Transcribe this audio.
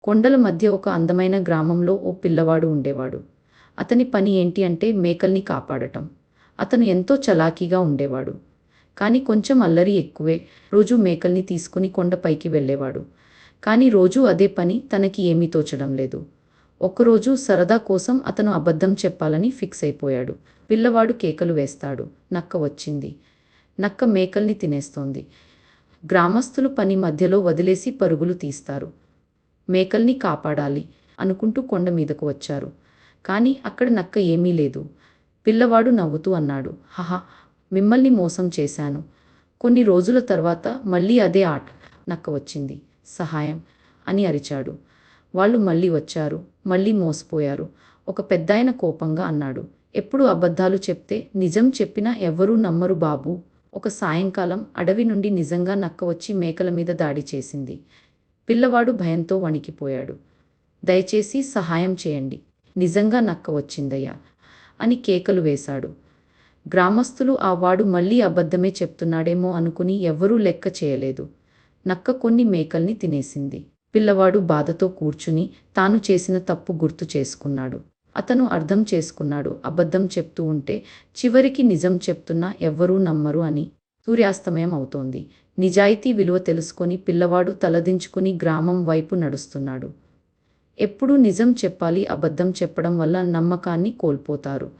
కొండల మధ్య ఒక అందమైన గ్రామంలో ఓ పిల్లవాడు ఉండేవాడు. అతని పని ఏంటి అంటే మేకల్ని కాపాడటం. అతను ఎంతో చలాకీగా ఉండేవాడు. కానీ కొంచెం అల్లరి ఎక్కువే. రోజూ మేకల్ని తీసుకుని కొండపైకి వెళ్ళేవాడు. కానీ రోజూ అదే పని, తనకి ఏమీ తోచడం లేదు. ఒకరోజు సరదా కోసం అతను అబద్ధం చెప్పాలని ఫిక్స్ అయిపోయాడు. పిల్లవాడు కేకలు వేస్తాడు. నక్క వచ్చింది. నక్క మేకల్ని తినేస్తోంది. గ్రామస్తులు పని మధ్యలో వదిలేసి పరుగులు తీస్తారు. మేకల్ని కాపాడాలి అనుకుంటూ కొండ మీదకు వచ్చారు. కానీ అక్కడ నక్క ఏమీ లేదు. పిల్లవాడు నవ్వుతూ అన్నాడు, హహ, మిమ్మల్ని మోసం చేశాను. కొన్ని రోజుల తర్వాత మళ్ళీ అదే ఆట. నక్క వచ్చింది. సహాయం అని అరిచాడు. వాళ్ళు మళ్ళీ వచ్చారు. మళ్ళీ మోసపోయారు. ఒక పెద్దాయన కోపంగా అన్నాడు, ఎప్పుడు అబద్ధాలు చెప్తే నిజం చెప్పినా ఎవ్వరూ నమ్మరు బాబూ. ఒక సాయంకాలం అడవి నుండి నిజంగా నక్క వచ్చి మేకల మీద దాడి చేసింది. పిల్లవాడు భయంతో వణికిపోయాడు. దయచేసి సహాయం చేయండి. నిజంగా నక్క వచ్చిందయ్యా అని కేకలు వేశాడు. గ్రామస్తులు ఆ వాడు మళ్ళీ అబద్ధమే చెప్తున్నాడేమో అనుకుని ఎవ్వరూ లెక్క చేయలేదు. నక్క కొన్ని మేకల్ని తినేసింది. పిల్లవాడు బాధతో కూర్చుని తాను చేసిన తప్పు గుర్తు చేసుకున్నాడు. అతను అర్థం చేసుకున్నాడు, అబద్ధం చెప్తూ ఉంటే చివరికి నిజం చెప్తున్నా ఎవ్వరూ నమ్మరు అని. సూర్యాస్తమయం అవుతోంది. నిజాయితీ విలువ తెలుసుకొని పిల్లవాడు తలదించుకుని గ్రామం వైపు నడుస్తున్నాడు. ఎప్పుడూ నిజం చెప్పాలి, అబద్ధం చెప్పడం వల్ల నమ్మకాన్ని కోల్పోతారు.